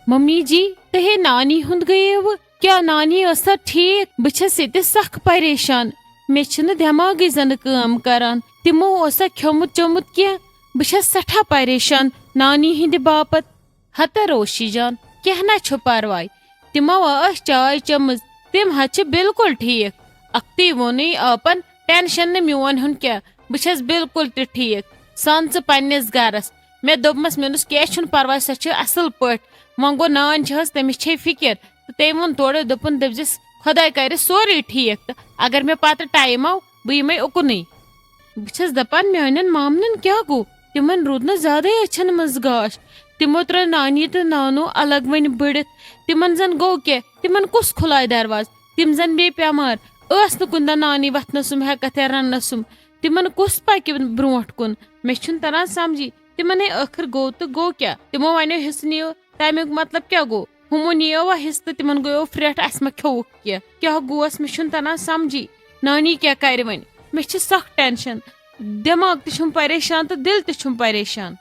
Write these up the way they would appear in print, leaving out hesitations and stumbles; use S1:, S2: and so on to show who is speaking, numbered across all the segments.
S1: Mummy जी तहे नानी हुंद गए क्या नानी ऐसा ठीक बस ये सख परेशान मे दिमाग जन काम करान तिमो ओसा खमुत चमुत क्या बस सठा परेशान नानी हिंद बापत हत रोशी जान क्या ना छु परवाय तिमो चाय चमज तिम ह बिल्कुल ठीक अक्ति वोन अपन टेंशन न मोन हुन क्या बस बिल्कुल ठीक सन च पन्निस गरस मे दोपमस मे क्या परवाय सह असल पट वह गो नान तमिस फिक्र तो तम वो तोड़े दोपन दपजिस खुदा कर सोरे ठीक तो अगर मे पत टाइम आव बह यमे उकुन बस दपान मान मामन क्या गो तिमन रूद न ज्यादा अछन मज गाश तिमो त्रो नानी तो नानो अलग वन बढ़ित तिमन जन गो क्या तिमन कुस खुलाय दरवाज तिम जन बे बेमार कुंदा नानी वथनसुम हेकथ रनसुम तिमन कुस पक ब्रोट कुन मे तरह समझी तिमन आखिर गो तो गो क्या तिमो वन हिस्स नियो तमिक मतलब क्या गो हुमो नियो वा हिस्स तो तिमन गो फ्रेट अस मा खोक क्या गोस मे तरह समझी नानी क्या कर वन मे सख टेंशन दिमाग तुम परेशान तो दिल तुम परेशान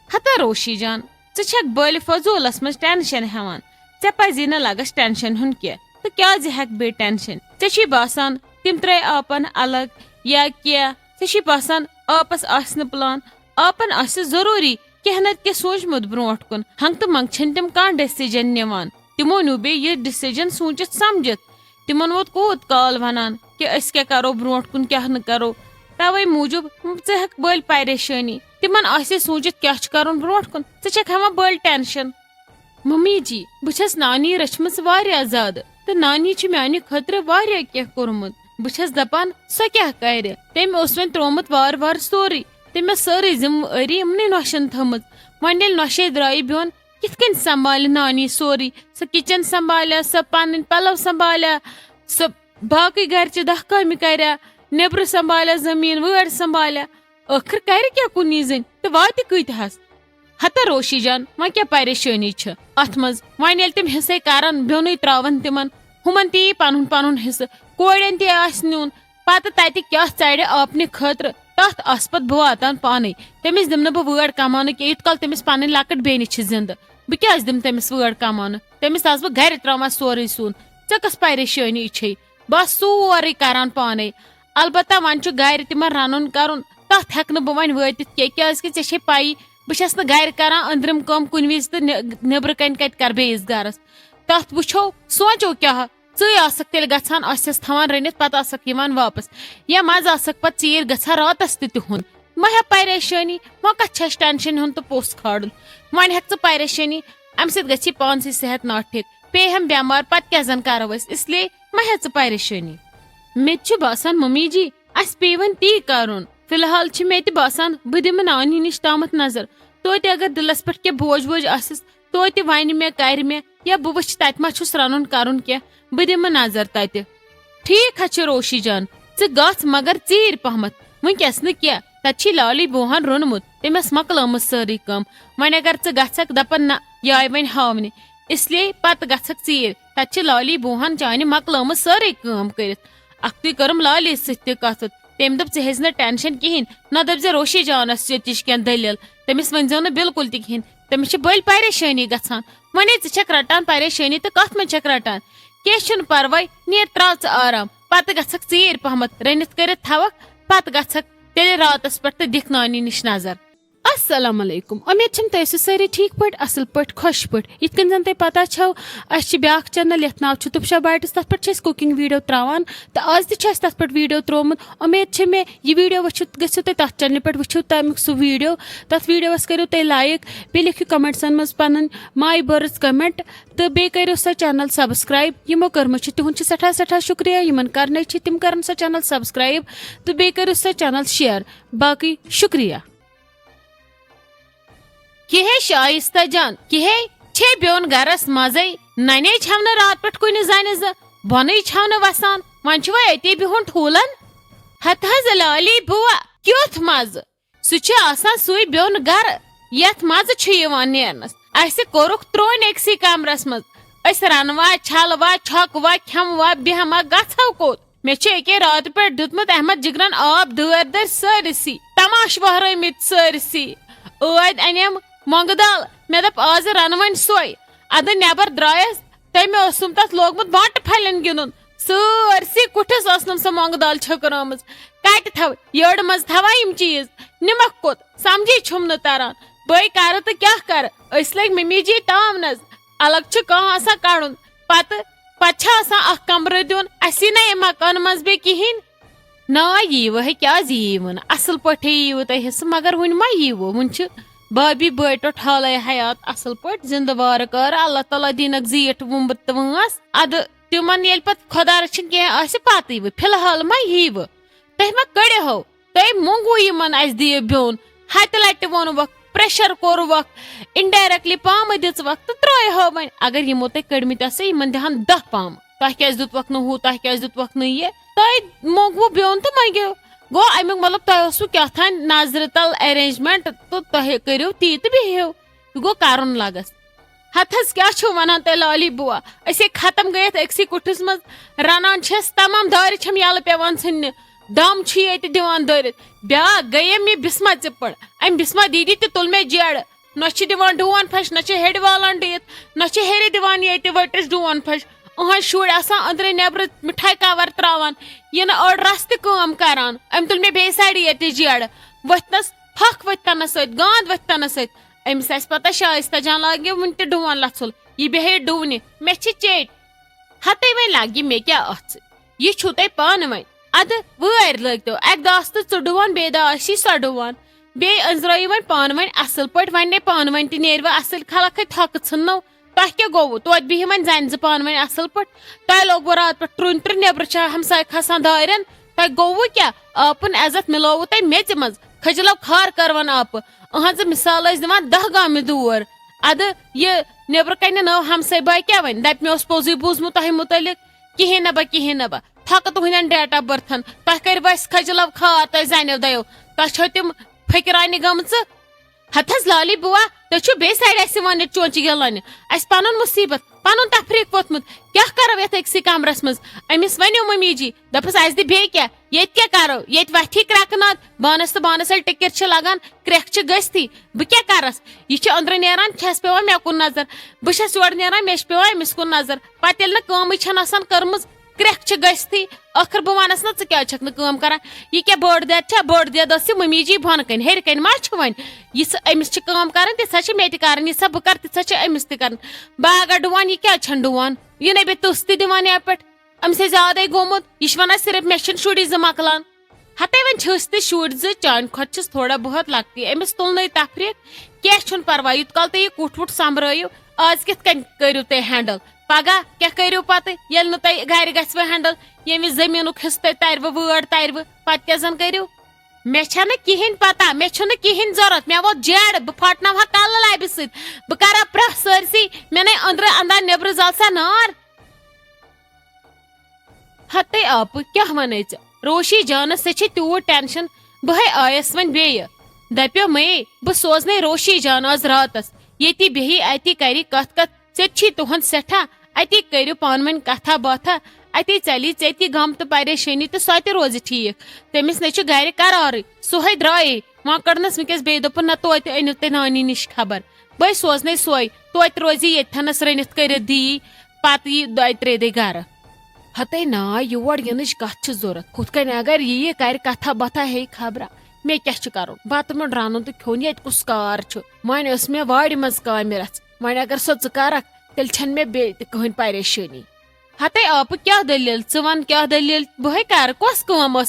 S1: हता रोशी जान छक बल फजूलस मज टेंशन हेवान ऐ पजी न लगस टेंशन हुन क्या तो क्या हेक बे टेंशन ऐ बासान तिम त्रे आपन अलग या क्या ऐ बासान आपस आसन प्लान आपन आस जरूरी कह नत क्या सोचमुत ब्रोट कुन हंग तो मंग तिम कह डिसीजन निवान तिमो नु बे ये डिसीजन सोचित समझित तिमन वोत कोत काल वनान कि अस क्या करो ब्रोट कुन क्या न करो तवे मूजूब ऐ हेक बल परेशानी तिमन आसे सोचित क्या करुन ब्रोट कुन ऐ हेवान बल टेंशन मम्मी जी बस नानी रचमस वारिया ज्यादा तो नानी मानी खतर वारिया क्या कोरमुत बस दपान सो क्या कर तम वन त्रोमुत वार वार सोरी तम सारी जिम्मेवारी यमन नौशन थमत वन नौशे द्राय बिहन कितन संभाल नानी सोरी सो किचन संभाल सो पन पलव संभाल सो बाकी घर दह काम कर नबर संभाल जमीन वड़ संभाल आखिर कर क्या कुनी जन तो वात कतहस हता रोशी जान वह क्या परेशानी अत मज वन तम हिस्से करान बिहन त्रावन तिमन हुमन ती पन पन हिस्से कोड़न तुन पत तत क्या चढ़ आपने खतर तथ अस पत बह वातान पान तमिस दिम बह वड़ कमान क्या इत कल तमिस पन लकट बेन जिंद बह क्या दिम तमिस वड़ कमान तमिस बह घर त्रावान सोरे सून ऐ कस परेशानी बस सोरे करान पान अलबत्ता वन घर तिमन रनुन करुन तथ हेक बह वन वातित क्या ऐ पाई बस घर करान अंदरम कम कुन विज तो नबर कन कत कर बेस गरस तथ वो सोचो क्या तेल गसान थवान रनित पत वापस या मज पत चीर गसान रातस तुन मह परेशानी वह कत टेंशन हूं तो पोस खाड़न वन हेक परेशानी अम सह पान सेहत ना ठीक पे हम बेमार पत क्या जन करो इसलिए मह परेशानी मे बासान मम्मी जी अस पे वन ती करुन फिलहाल मे बासान बह दिम नानी निश तामत नजर तोत अगर दिलस पे क्या बोझ वोझ आसिस तोत वन मे कर मे या बह वुच तत मा छुस रनुन करुन क्या बह दिम नजर तत ठीक है रोशी जान गथ मगर चीर पहमत वनकस न क्या तत लाली बोहन रोनमुत तमस मकलमत सारी कम वन अगर गक दपन ना ये वन हावने इसलिए पत गक चीर तत लाली बोहन चाने मकलमत सारी कम कर अख्ती करम लाली सत तम दप हेज न टेंशन कहें न दप रोशी जानस ये क्या दलील तमिस वनजो न बिल्कुल तहें तमिस बल परेशानी गसान वने छक रटान परेशानी तो कथ में छक रटान क्या परवाय नीर त्राव आराम पत गक चीर पहमत रनित कर थवक पत गक तेल रातस पे दिख नानी निश नजर अस्सलाम वालेकुम उम्मीद छम तुम सारी ठीक पट असल पट खुश पट इत कन जन तुम पता छो अस ब्याक चैनल यथ नाव छ तुपशा बाइट्स तथ पे कुकिंग वीडियो त्रावान तो आज तथ पे वीडियो त्रोमुत उम्मीद छ मे यह वीडियो वुचित गो तुम तथ चैनल पे वो तमिक सह वीडियो तथ वीडियोस करो तुम लाइक बे लिखो कमेंट्सन मज पन माय बर्थ कमेंट तो बे करो सा चैनल सब्सक्राइब यमो कर्म तुहद सठा सठा शुक्रिया यमन करने तिम कर सा चैनल सब्सक्राइब तो बे करो सा चैनल शेयर बाकी शुक्रिया किहे शाइस्ता जान किहे छे ब्योन गरस मजे नने छवन रात पट कुन जन बन छवन वसान वन ये बिहुन ठूलन हत लाली बुआ क्योथ मज सह सुई ब्योन गर यथ मज नेरनस अस कोरुक त्रोन एकसी कमरस मज रनवा छलवा छकवा खेमवा बेहमा गो कोत मे अके रात पे दुतमुत अहमद जिगरन आब दर दर सरसी तमाश वहरमित सरसी ओद अनम मोंग दाल मे दप आज रन वन सोय अद नबर द्रायस तम तथ लोगमुत बांट फलन गिंदुन सरसी कुठस सो मोंग दाल छकराम कत थव यड़ मज थवा यम चीज निमक कोत समझी छुम न तरन बे कर तो क्या कर लग मम्मी जी टावनस अलग कह कड़न पत कमर दिन असी ना मकान मज बे कहें ना यीव है क्या यीवन असल पे यीव तुम हिस्स मगर वन मा यीव वन बाबी बे टोट हाल हयात असल पे जिंदवार कर अल्लाह ताला दीनक जीठ वुम्ब तो वस अद तिमन ये पे खुदा रचन कह पत यीव फिलहाल मा यीव तुम मा कड़ो तुम मोंगू इन दियो ब्योन हत लट वोनवक प्रेशर कोरवक इनडायरेक्टली पाम दिच वक तो त्रो वन अगर यमो तुम कड़मित इन दहान 10 पाम तह क्या दुतवक न हू तह क्या दुतवक न ये तुम मोंगवो ब्योन तो मंगो गो अमुक मतलब तुम क्या था नजर तल अरेंजमेंट तो तुम करो ती तो बिहो गो कर लगस हथस क्या वन तुम लाली बुआ असे खत्म गयत अक्सी कुठस मज रनान तमाम दार यल पेवान इन दम ये दिवान दरित ब्या गये मे बिस्मा चिपड़ अम बिस्मा दीदी तो तुल मे जड़ न दिवान डून फश न हेड वालान डीत न हेरे दिवान ये वटिस डून फश अहन शुर अंदर नबर मिठाई कवर त्रावान ये अड़ रस तम करान अम तुल मे बे साइड ये जड़ वथनस फक वथन सत गांद वथन सत अमिस पता शाइस्ता जान लगे वन तो डून लथुल यह बेहे डून मे चेट हते वन लगे मे क्या अथ यह छू तुम पान वन अद वर लगो अक दास तो च डुवान बे दाशी सो डुवान बे अंजर वन पान वन असल पे वन पान वन तह असल खलक थक नो तह क्या गो तो बिह वन जन ज पान वन असल पे तह लोग रात पे ट्रुन ट्रुन नबर हमसाय खसान दारन तह गो क्या आपन इज्जत मिलो तुम मेच मज खजलो खार करवन आप अहज मिसाल दिवान 10 गाम दूर अद यह नबर कन नो हमसाय बाय क्या वन दप मे पोजु बूजमु तह मुतलिक कहें नबा थक तुहन डेट ऑफ बर्थन तह कर वस खजलो खार तह जनो दयो तह तम फकरान गम हथस लाली बुआ तुम बे साइड वन चोंच गिलान पन मुसीबत पन तफरीक वोतमुत क्या करो ये अक्सी कमरस मज अमिस वनो मम्मी जी दपस अस दे क्या ये क्या करो ये वथी क्रकनाद बानस तो बानस टिकर लगान क्रख गस्ती बह क्या करस यह अंदर नान छस पे मे कुन नजर बहुत योर नान मे पे अमिस कुन नजर पे कम कर्म क्रख गस्ती आखिर बह वनस ना क्या कम कर यह क्या बड़ बड़ दे दस मम्मी जी बन कन हेर कन मा वन यह अमिस कम कर तिथा मे कर यह बह कर तिथा अमिस तक बह अगर डुवान यह क्या डुवान यह ना बे तुस दिवान ये पे अमिस ज्यादा गोमुत यह वन सिर्फ मे शुरी ज मकलान हते वन छस त शुर चान खुद थोड़ा बहुत लगती अमिस तुल न तफरीक क्या परवाह यूत काल तुम कुठ वुट संभ्रो आज कित करो तुम हैंडल पगह क्या करो पे ये गर गो हैंडल ये जमीन हिस्स तरव वड़ तरव पे क्या जन करो मे कहें पता मे कहें जरूरत मे वो जड़ बह फटन कल लबि सत बह कर प्र सरसी मे न अंदर अंदर नबर जल नार हते आप क्या वन रोशी जानस से तूत टेंशन बह आयस वन बे दपो मे बह सोजन रोशी जान आज रातस ये बेही अति कर कत चे तुहद सठा अति करो पान वन कथा बाथा अति चली चे गम तो परेशानी तो सह रोज ठीक तमिस न गर करार सोहे द्राये वह कड़नस वनकस बे दोपन ना तो अनु तुम नानी निश खबर बह सोजन सोई तो रोजी येथनस रनित कर दी पे 2-3 दे गर हते ना योर इन कत जरूरत खुद कन अगर यह कर कथा बथा हे खबरा मे क्या कर बत मुंड रान तो खोन ये कुस कार वन मे वाड़ मज काम रच वन अगर सो कर तेल छन मे बे कहीं परेशानी हते आप क्या दलील वन क्या दलील बह कर कस कम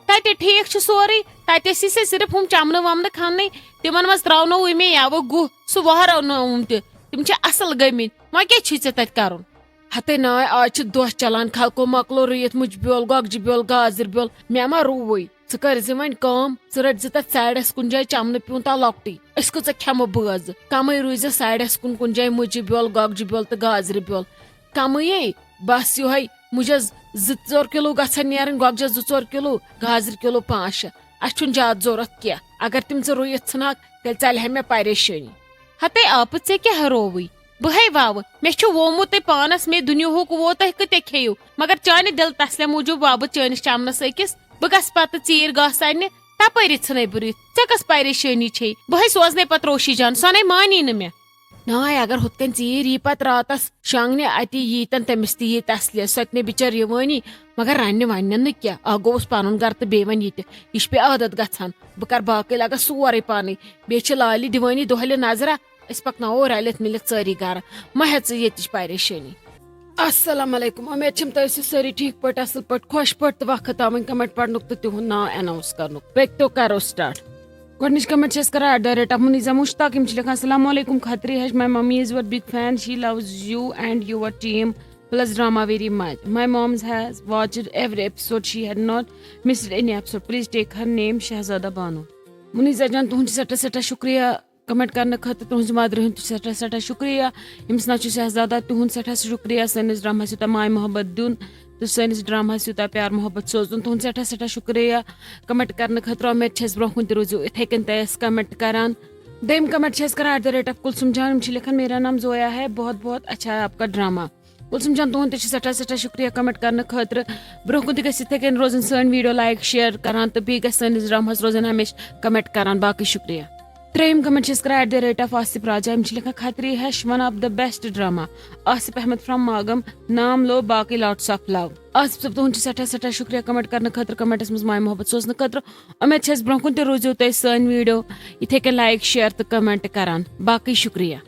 S1: तत ठीक सोरे तत सिर्फ हम चमन वमन खान तिमन मज त्रो मे यव गुह सह वहरन तम असल गमित वह क्या तत कर हते ना आज दह चलान खलको मकलो रुत मुज ब्योल गगज ब्योल गाजर ब्योल मे मा रुवई कर वन कम रट तथ साइडस कुन जाए चमन पीन ता लकटी कच खेमो बज कम रूज साइडस कुन जाए मुज ब्योल गगज ब्योल तो गाजर ब्योल कम बस ये मुजस 2-4 किलो गन गगजस 2-4 किलो गाजर किलो 5-6 अस ज्यादा जरूरत क्या अगर तम रुत षनक तेल चल मे परेशानी हते आप ऐ क्या रोवई बह वाव मे वोमुत पानस मे दुनियाक वो तह कत खेव मगर चान दिल तसले मूजूब वाव चानिस चमनस अकिस बह गस पे चीर गाह सानने तपरि इन बह े कस परेशानी छे बह सोजन पे रोशी जान सो मानी न मे नाय अगर हुत कन चीर यी पत रातस शांगने अति यीतन तमिस ती तसलियत सो बिचार यवानी मगर रन्न वन न क्या अ गोस पन गर तो बे वन ये यह पे आदत गछान बह कर बाकी लगा सोरे पान बे लाली दिवानी दोहले नजरा अस पकनो रलित मिलित सारी गर मा हे ये परेशानी। अस्सलाम वालेकुम, उम्मीद छम तुम सारी ठीक पे असल पे खुश पे तो वक्त आवन कमेंट पढ़न तो तुहद नाव अनाउंस कर तो करो स्टार्ट। गोडनिच कमेंट करा @ मुनीजा मुश्ताक लिखा अस्सलाम वालेकुम Khatri hash my mummy is were big fan she loves you and your team plus drama very much. My mom has watched every episode. She had not missed any episode. Please take her name Shahzada Banu. Muniza जान तुहद सटा शुक्रिया comment करने खत तुहज मादर सटा शुक्रिया यमस ना शहजादा तुहद सटा शुक्रिया सनिस ड्रामा यूत माय मोहब्बत दिन तो सनिस ड्रामा यूत प्यार मोहब्बत सोजन तुहद सटा शुक्रिया कमेंट करने खतर उम्मीद छस ब्रोह कुन रोजो इथे कन तस कमेंट करान। दम कमेंट छस करा @ कुलसुम जान लिखन मेरा नाम जोया है, बहुत बहुत अच्छा है आपका ड्रामा। कुलसुम जान तुहद सटा शुक्रिया कमेंट करने खतर ब्रोह कुन इथे कन रोजन सन वीडियो लाइक शेयर करान तो बी सनिस ड्रामा रोजन हमेशा कमेंट करान। बाकी शुक्रिया। त्रेम कमेंट करा @ आसिफ राजा लिखा खतरी hash one of the best drama Asif Ahmed from मागम नाम लो बाकी लॉट्स ऑफ लव। आसिफ सब तुहद सटा शुक्रिया कमेंट करने खतर कमेंटस मज माय मोहब्बत सोचने खतर उम्मीद छस ब्रोह कुन रोजो तुम सन वीडियो इथे कन लाइक शेयर तो कमेंट करान। बाकी शुक्रिया।